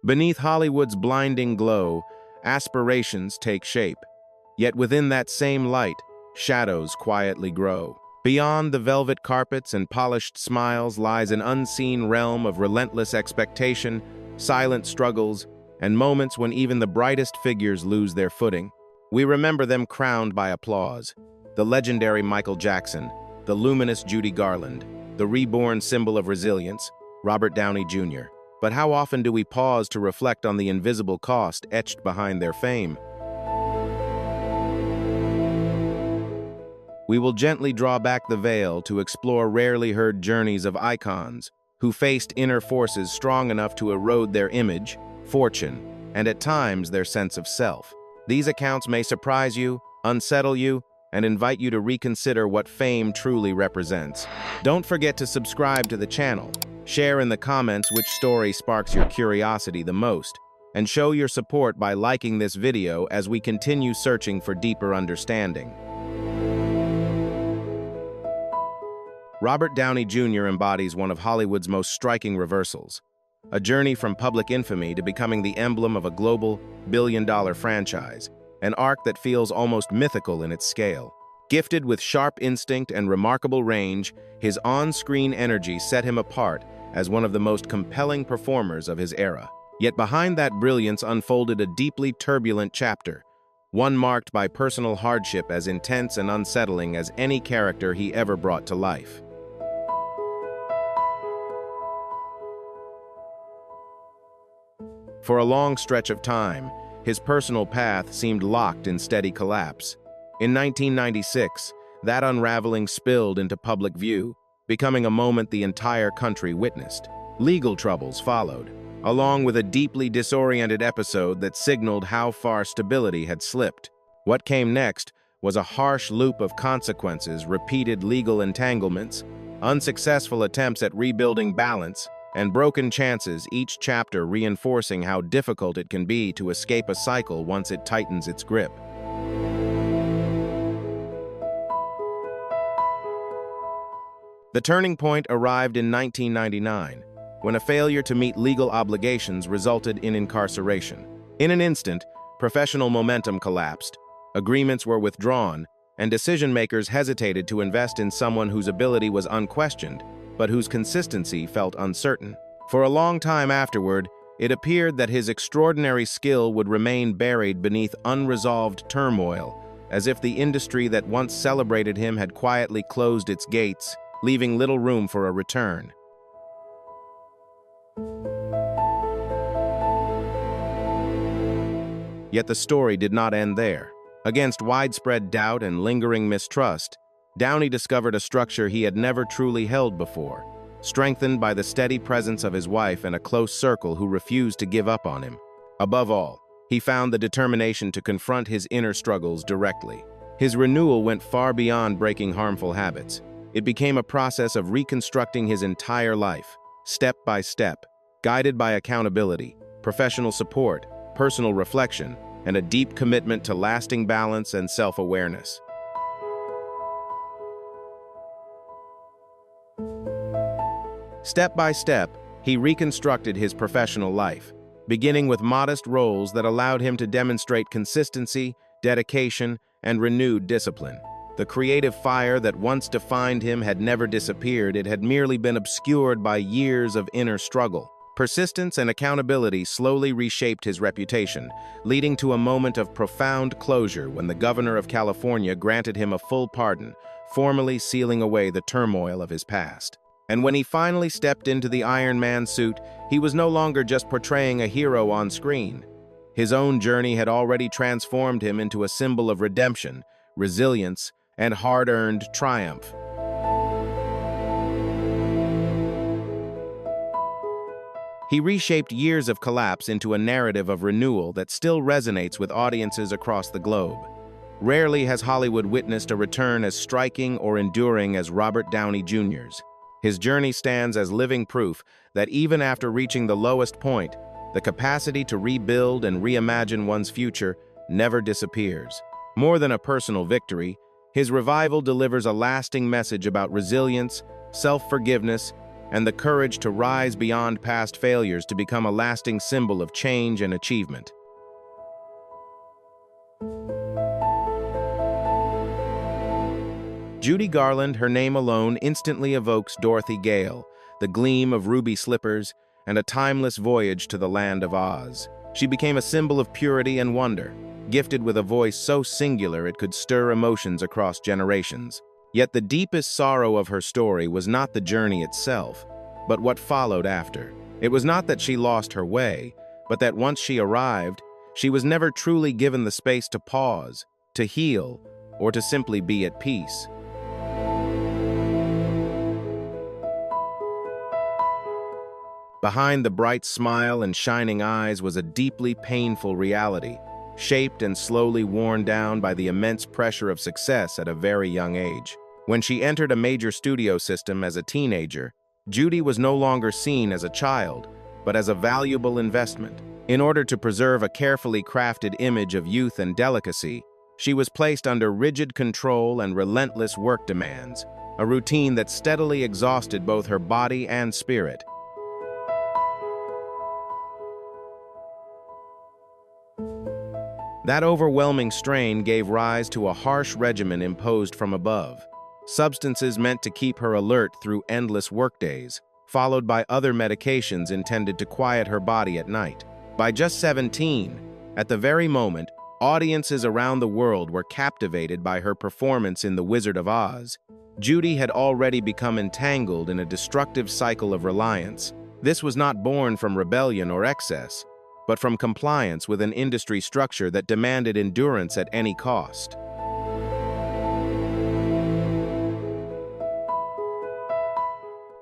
Beneath Hollywood's blinding glow, aspirations take shape. Yet within that same light, shadows quietly grow. Beyond the velvet carpets and polished smiles lies an unseen realm of relentless expectation, silent struggles, and moments when even the brightest figures lose their footing. We remember them crowned by applause. The legendary Michael Jackson, the luminous Judy Garland, the reborn symbol of resilience, Robert Downey Jr. But how often do we pause to reflect on the invisible cost etched behind their fame? We will gently draw back the veil to explore rarely heard journeys of icons who faced inner forces strong enough to erode their image, fortune, and at times their sense of self. These accounts may surprise you, unsettle you, and invite you to reconsider what fame truly represents. Don't forget to subscribe to the channel, share in the comments which story sparks your curiosity the most, and show your support by liking this video as we continue searching for deeper understanding. Robert Downey Jr. embodies one of Hollywood's most striking reversals, a journey from public infamy to becoming the emblem of a global, billion-dollar franchise, an arc that feels almost mythical in its scale. Gifted with sharp instinct and remarkable range, his on-screen energy set him apart as one of the most compelling performers of his era. Yet behind that brilliance unfolded a deeply turbulent chapter, one marked by personal hardship as intense and unsettling as any character he ever brought to life. For a long stretch of time, his personal path seemed locked in steady collapse. In 1996, that unraveling spilled into public view, becoming a moment the entire country witnessed. Legal troubles followed, along with a deeply disoriented episode that signaled how far stability had slipped. What came next was a harsh loop of consequences, repeated legal entanglements, unsuccessful attempts at rebuilding balance, and broken chances, each chapter reinforcing how difficult it can be to escape a cycle once it tightens its grip. The turning point arrived in 1999, when a failure to meet legal obligations resulted in incarceration. In an instant, professional momentum collapsed, agreements were withdrawn, and decision-makers hesitated to invest in someone whose ability was unquestioned, but whose consistency felt uncertain. For a long time afterward, it appeared that his extraordinary skill would remain buried beneath unresolved turmoil, as if the industry that once celebrated him had quietly closed its gates, leaving little room for a return. Yet the story did not end there. Against widespread doubt and lingering mistrust, Downey discovered a structure he had never truly held before, strengthened by the steady presence of his wife and a close circle who refused to give up on him. Above all, he found the determination to confront his inner struggles directly. His renewal went far beyond breaking harmful habits. It became a process of reconstructing his entire life, step by step, guided by accountability, professional support, personal reflection, and a deep commitment to lasting balance and self-awareness. Step by step, he reconstructed his professional life, beginning with modest roles that allowed him to demonstrate consistency, dedication, and renewed discipline. The creative fire that once defined him had never disappeared, it had merely been obscured by years of inner struggle. Persistence and accountability slowly reshaped his reputation, leading to a moment of profound closure when the governor of California granted him a full pardon, formally sealing away the turmoil of his past. And when he finally stepped into the Iron Man suit, he was no longer just portraying a hero on screen. His own journey had already transformed him into a symbol of redemption, resilience, and hard-earned triumph. He reshaped years of collapse into a narrative of renewal that still resonates with audiences across the globe. Rarely has Hollywood witnessed a return as striking or enduring as Robert Downey Jr.'s. His journey stands as living proof that even after reaching the lowest point, the capacity to rebuild and reimagine one's future never disappears. More than a personal victory, his revival delivers a lasting message about resilience, self-forgiveness, and the courage to rise beyond past failures to become a lasting symbol of change and achievement. Judy Garland, her name alone instantly evokes Dorothy Gale, the gleam of ruby slippers, and a timeless voyage to the land of Oz. She became a symbol of purity and wonder, gifted with a voice so singular it could stir emotions across generations. Yet the deepest sorrow of her story was not the journey itself, but what followed after. It was not that she lost her way, but that once she arrived, she was never truly given the space to pause, to heal, or to simply be at peace. Behind the bright smile and shining eyes was a deeply painful reality, shaped and slowly worn down by the immense pressure of success at a very young age. When she entered a major studio system as a teenager, Judy was no longer seen as a child, but as a valuable investment. In order to preserve a carefully crafted image of youth and delicacy, she was placed under rigid control and relentless work demands, a routine that steadily exhausted both her body and spirit. That overwhelming strain gave rise to a harsh regimen imposed from above, substances meant to keep her alert through endless workdays, followed by other medications intended to quiet her body at night. By just 17, at the very moment, audiences around the world were captivated by her performance in The Wizard of Oz, Judy had already become entangled in a destructive cycle of reliance. This was not born from rebellion or excess, but from compliance with an industry structure that demanded endurance at any cost.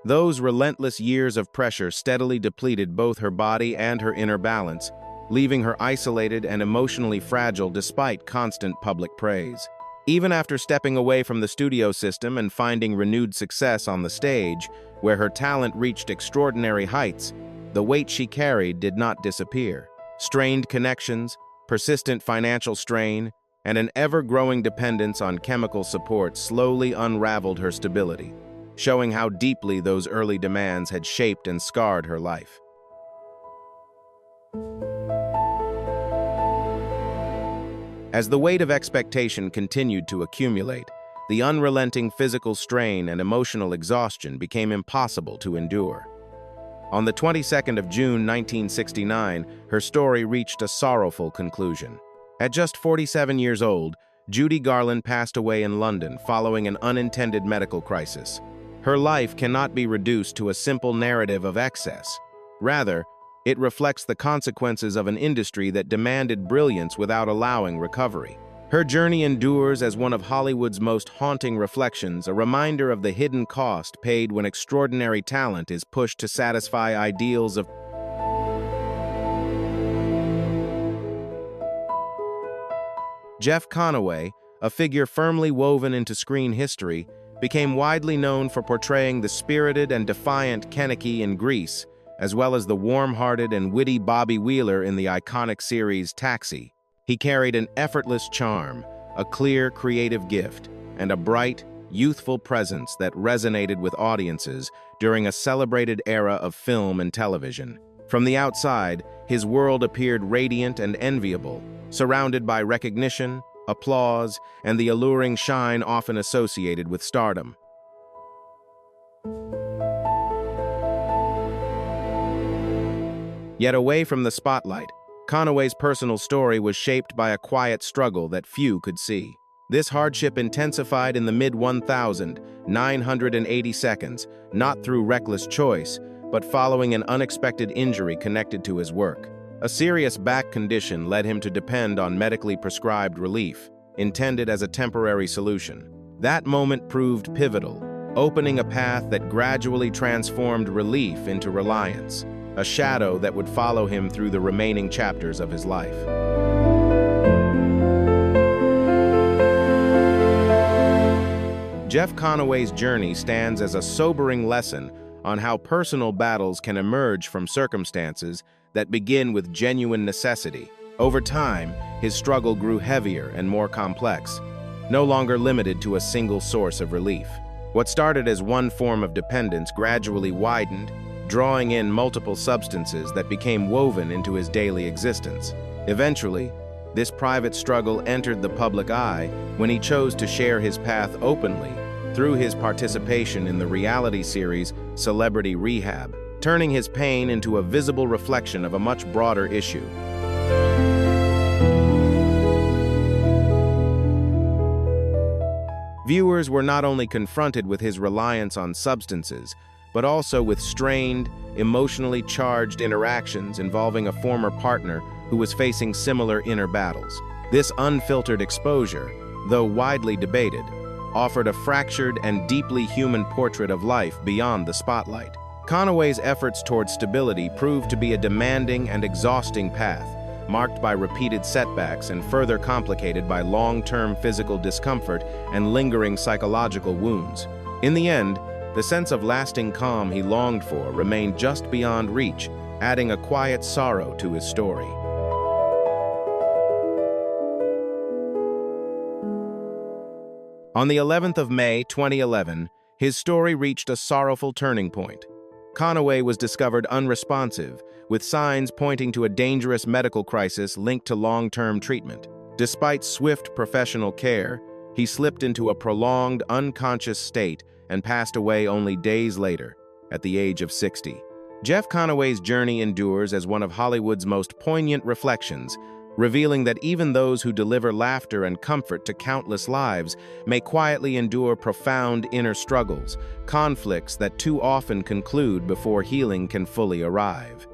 Those relentless years of pressure steadily depleted both her body and her inner balance, leaving her isolated and emotionally fragile despite constant public praise. Even after stepping away from the studio system and finding renewed success on the stage, where her talent reached extraordinary heights, the weight she carried did not disappear. Strained connections, persistent financial strain, and an ever-growing dependence on chemical support slowly unraveled her stability, showing how deeply those early demands had shaped and scarred her life. As the weight of expectation continued to accumulate, the unrelenting physical strain and emotional exhaustion became impossible to endure. On the 22nd of June 1969, her story reached a sorrowful conclusion. At just 47 years old, Judy Garland passed away in London following an unintended medical crisis. Her life cannot be reduced to a simple narrative of excess. Rather, it reflects the consequences of an industry that demanded brilliance without allowing recovery. Her journey endures as one of Hollywood's most haunting reflections, a reminder of the hidden cost paid when extraordinary talent is pushed to satisfy ideals of Jeff Conaway, a figure firmly woven into screen history, became widely known for portraying the spirited and defiant Kenickie in Grease, as well as the warm-hearted and witty Bobby Wheeler in the iconic series Taxi. He carried an effortless charm, a clear, creative gift, and a bright, youthful presence that resonated with audiences during a celebrated era of film and television. From the outside, his world appeared radiant and enviable, surrounded by recognition, applause, and the alluring shine often associated with stardom. Yet away from the spotlight, Conaway's personal story was shaped by a quiet struggle that few could see. This hardship intensified in the mid-1980 seconds, not through reckless choice, but following an unexpected injury connected to his work. A serious back condition led him to depend on medically prescribed relief, intended as a temporary solution. That moment proved pivotal, opening a path that gradually transformed relief into reliance, a shadow that would follow him through the remaining chapters of his life. Jeff Conaway's journey stands as a sobering lesson on how personal battles can emerge from circumstances that begin with genuine necessity. Over time, his struggle grew heavier and more complex, no longer limited to a single source of relief. What started as one form of dependence gradually widened, drawing in multiple substances that became woven into his daily existence. Eventually, this private struggle entered the public eye when he chose to share his path openly through his participation in the reality series Celebrity Rehab, turning his pain into a visible reflection of a much broader issue. Viewers were not only confronted with his reliance on substances, but also with strained, emotionally charged interactions involving a former partner who was facing similar inner battles. This unfiltered exposure, though widely debated, offered a fractured and deeply human portrait of life beyond the spotlight. Conaway's efforts toward stability proved to be a demanding and exhausting path, marked by repeated setbacks and further complicated by long-term physical discomfort and lingering psychological wounds. In the end, the sense of lasting calm he longed for remained just beyond reach, adding a quiet sorrow to his story. On the 11th of May, 2011, his story reached a sorrowful turning point. Conaway was discovered unresponsive, with signs pointing to a dangerous medical crisis linked to long-term treatment. Despite swift professional care, he slipped into a prolonged, unconscious state and passed away only days later, at the age of 60. Jeff Conaway's journey endures as one of Hollywood's most poignant reflections, revealing that even those who deliver laughter and comfort to countless lives may quietly endure profound inner struggles, conflicts that too often conclude before healing can fully arrive.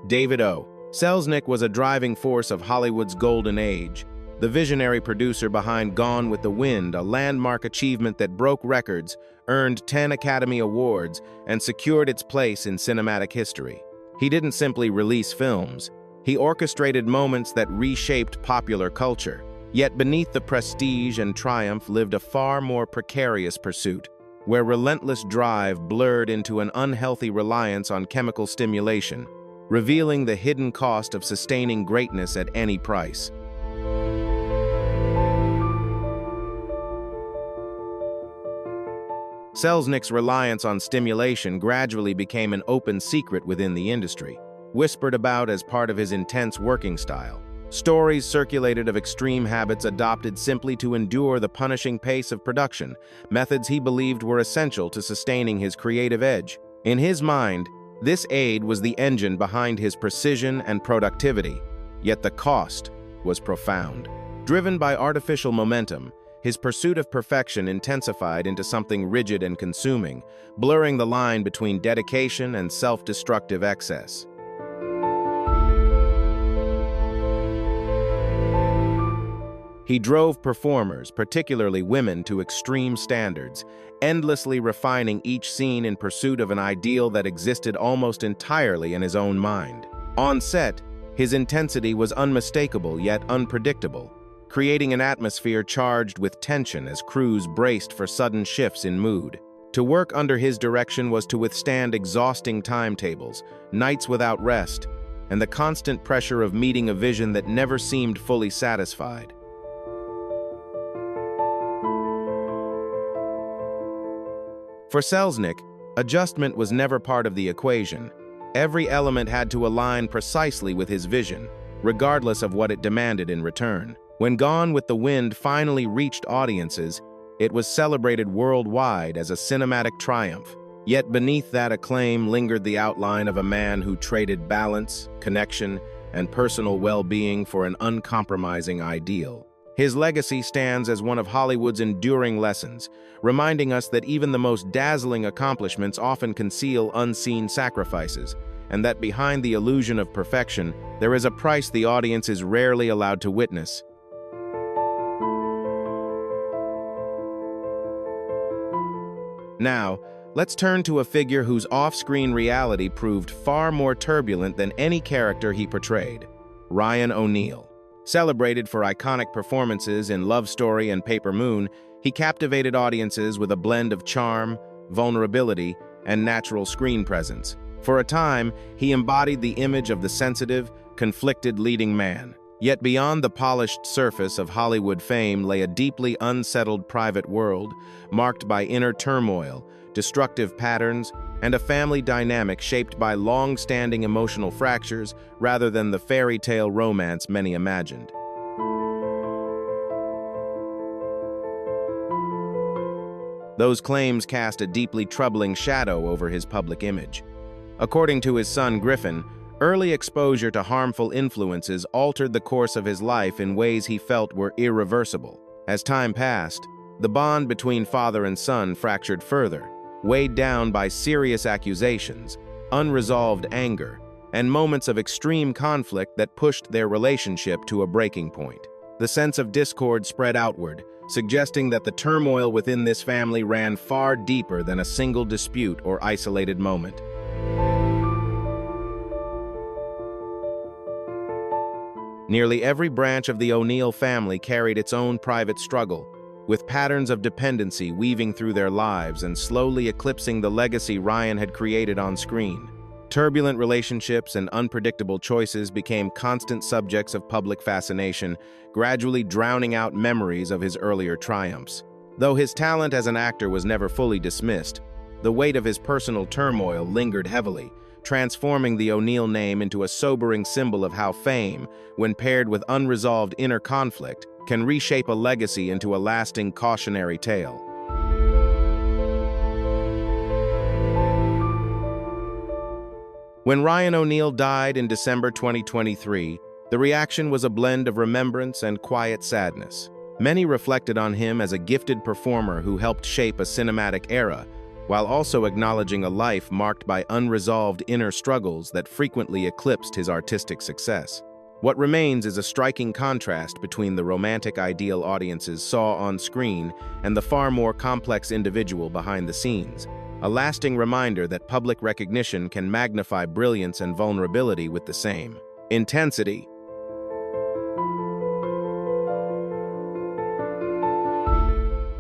David O. Selznick was a driving force of Hollywood's golden age, the visionary producer behind Gone with the Wind, a landmark achievement that broke records, earned 10 Academy Awards, and secured its place in cinematic history. He didn't simply release films. He orchestrated moments that reshaped popular culture. Yet beneath the prestige and triumph lived a far more precarious pursuit, where relentless drive blurred into an unhealthy reliance on chemical stimulation, revealing the hidden cost of sustaining greatness at any price. Selznick's reliance on stimulation gradually became an open secret within the industry, whispered about as part of his intense working style. Stories circulated of extreme habits adopted simply to endure the punishing pace of production, methods he believed were essential to sustaining his creative edge. In his mind, this aid was the engine behind his precision and productivity, yet the cost was profound. Driven by artificial momentum, his pursuit of perfection intensified into something rigid and consuming, blurring the line between dedication and self-destructive excess. He drove performers, particularly women, to extreme standards, endlessly refining each scene in pursuit of an ideal that existed almost entirely in his own mind. On set, his intensity was unmistakable yet unpredictable, creating an atmosphere charged with tension as crews braced for sudden shifts in mood. To work under his direction was to withstand exhausting timetables, nights without rest, and the constant pressure of meeting a vision that never seemed fully satisfied. For Selznick, adjustment was never part of the equation. Every element had to align precisely with his vision, regardless of what it demanded in return. When Gone with the Wind finally reached audiences, it was celebrated worldwide as a cinematic triumph. Yet beneath that acclaim lingered the outline of a man who traded balance, connection, and personal well-being for an uncompromising ideal. His legacy stands as one of Hollywood's enduring lessons, reminding us that even the most dazzling accomplishments often conceal unseen sacrifices, and that behind the illusion of perfection, there is a price the audience is rarely allowed to witness. Now, let's turn to a figure whose off-screen reality proved far more turbulent than any character he portrayed: Ryan O'Neal. Celebrated for iconic performances in Love Story and Paper Moon, he captivated audiences with a blend of charm, vulnerability, and natural screen presence. For a time, he embodied the image of the sensitive, conflicted leading man. Yet beyond the polished surface of Hollywood fame lay a deeply unsettled private world, marked by inner turmoil, destructive patterns, and a family dynamic shaped by long-standing emotional fractures rather than the fairy tale romance many imagined. Those claims cast a deeply troubling shadow over his public image. According to his son Griffin, early exposure to harmful influences altered the course of his life in ways he felt were irreversible. As time passed, the bond between father and son fractured further, weighed down by serious accusations, unresolved anger, and moments of extreme conflict that pushed their relationship to a breaking point. The sense of discord spread outward, suggesting that the turmoil within this family ran far deeper than a single dispute or isolated moment. Nearly every branch of the O'Neill family carried its own private struggle, with patterns of dependency weaving through their lives and slowly eclipsing the legacy Ryan had created on screen. Turbulent relationships and unpredictable choices became constant subjects of public fascination, gradually drowning out memories of his earlier triumphs. Though his talent as an actor was never fully dismissed, the weight of his personal turmoil lingered heavily, transforming the O'Neill name into a sobering symbol of how fame, when paired with unresolved inner conflict, can reshape a legacy into a lasting cautionary tale. When Ryan O'Neill died in December 2023, the reaction was a blend of remembrance and quiet sadness. Many reflected on him as a gifted performer who helped shape a cinematic era, while also acknowledging a life marked by unresolved inner struggles that frequently eclipsed his artistic success. What remains is a striking contrast between the romantic ideal audiences saw on screen and the far more complex individual behind the scenes, a lasting reminder that public recognition can magnify brilliance and vulnerability with the same intensity.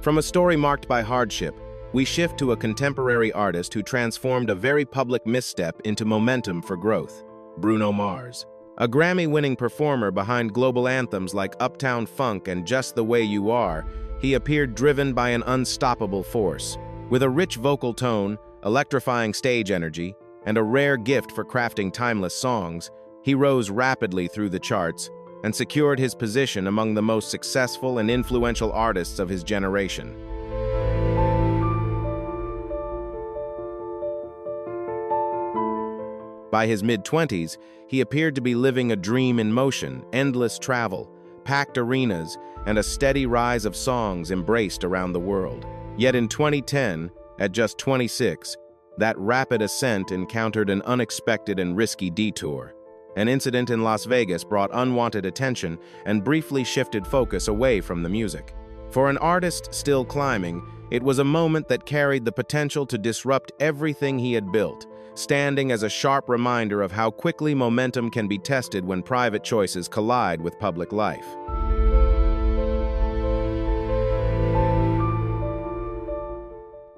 From a story marked by hardship, we shift to a contemporary artist who transformed a very public misstep into momentum for growth: Bruno Mars. A Grammy-winning performer behind global anthems like Uptown Funk and Just the Way You Are, he appeared driven by an unstoppable force. With a rich vocal tone, electrifying stage energy, and a rare gift for crafting timeless songs, he rose rapidly through the charts and secured his position among the most successful and influential artists of his generation. By his mid-20s, he appeared to be living a dream in motion: endless travel, packed arenas, and a steady rise of songs embraced around the world. Yet in 2010, at just 26, that rapid ascent encountered an unexpected and risky detour. An incident in Las Vegas brought unwanted attention and briefly shifted focus away from the music. For an artist still climbing, it was a moment that carried the potential to disrupt everything he had built, standing as a sharp reminder of how quickly momentum can be tested when private choices collide with public life.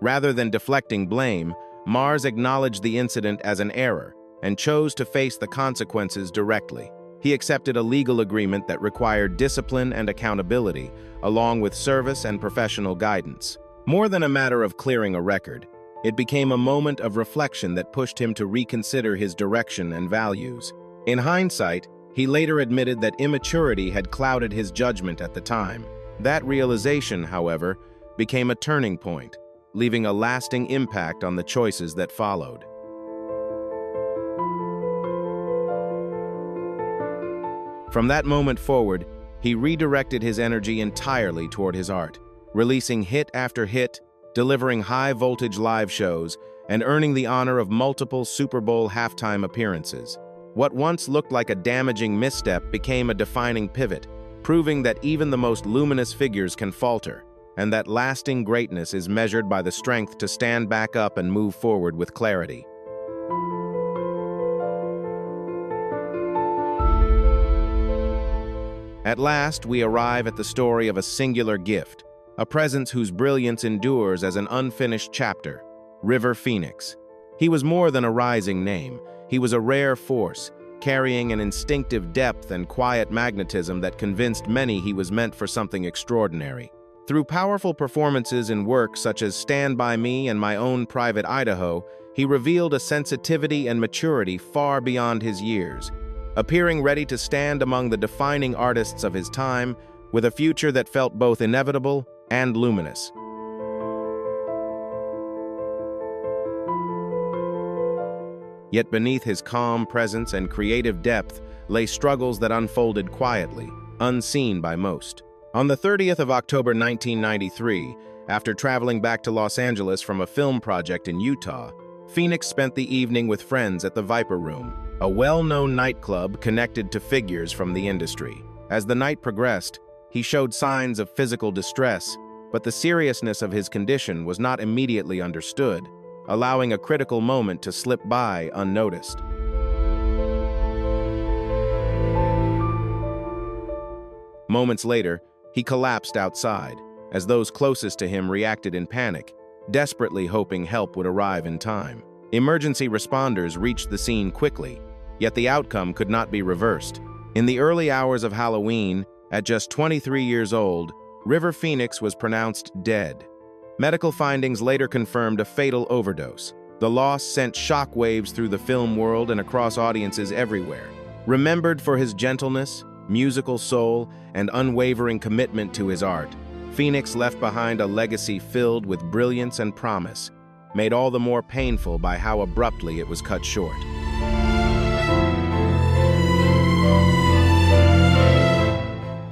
Rather than deflecting blame, Mars acknowledged the incident as an error and chose to face the consequences directly. He accepted a legal agreement that required discipline and accountability, along with service and professional guidance. More than a matter of clearing a record, it became a moment of reflection that pushed him to reconsider his direction and values. In hindsight, he later admitted that immaturity had clouded his judgment at the time. That realization, however, became a turning point, leaving a lasting impact on the choices that followed. From that moment forward, he redirected his energy entirely toward his art, releasing hit after hit, delivering high-voltage live shows, and earning the honor of multiple Super Bowl halftime appearances. What once looked like a damaging misstep became a defining pivot, proving that even the most luminous figures can falter, and that lasting greatness is measured by the strength to stand back up and move forward with clarity. At last, we arrive at the story of a singular gift, a presence whose brilliance endures as an unfinished chapter: River Phoenix. He was more than a rising name. He was a rare force, carrying an instinctive depth and quiet magnetism that convinced many he was meant for something extraordinary. Through powerful performances in works such as Stand By Me and My Own Private Idaho, he revealed a sensitivity and maturity far beyond his years, appearing ready to stand among the defining artists of his time, with a future that felt both inevitable and luminous. Yet beneath his calm presence and creative depth lay struggles that unfolded quietly, unseen by most. On the 30th of October 1993, after traveling back to Los Angeles from a film project in Utah, Phoenix spent the evening with friends at the Viper Room, a well-known nightclub connected to figures from the industry. As the night progressed, he showed signs of physical distress, but the seriousness of his condition was not immediately understood, allowing a critical moment to slip by unnoticed. Moments later, he collapsed outside, as those closest to him reacted in panic, desperately hoping help would arrive in time. Emergency responders reached the scene quickly, yet the outcome could not be reversed. In the early hours of Halloween, at just 23 years old, River Phoenix was pronounced dead. Medical findings later confirmed a fatal overdose. The loss sent shockwaves through the film world and across audiences everywhere. Remembered for his gentleness, musical soul, and unwavering commitment to his art, Phoenix left behind a legacy filled with brilliance and promise, made all the more painful by how abruptly it was cut short.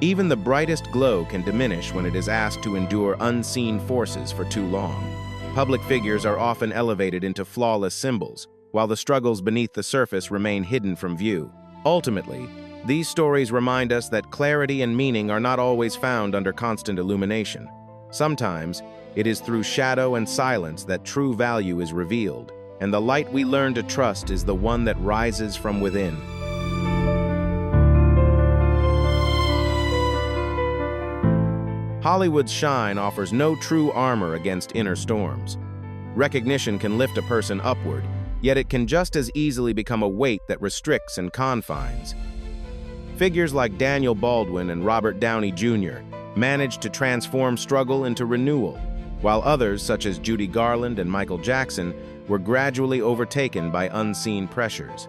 Even the brightest glow can diminish when it is asked to endure unseen forces for too long. Public figures are often elevated into flawless symbols, while the struggles beneath the surface remain hidden from view. Ultimately, these stories remind us that clarity and meaning are not always found under constant illumination. Sometimes, it is through shadow and silence that true value is revealed, and the light we learn to trust is the one that rises from within. Hollywood's shine offers no true armor against inner storms. Recognition can lift a person upward, yet it can just as easily become a weight that restricts and confines. Figures like Daniel Baldwin and Robert Downey Jr. managed to transform struggle into renewal, while others, such as Judy Garland and Michael Jackson, were gradually overtaken by unseen pressures.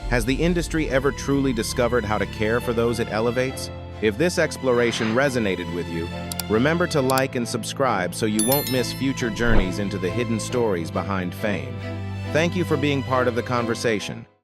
Has the industry ever truly discovered how to care for those it elevates? If this exploration resonated with you, remember to like and subscribe so you won't miss future journeys into the hidden stories behind fame. Thank you for being part of the conversation.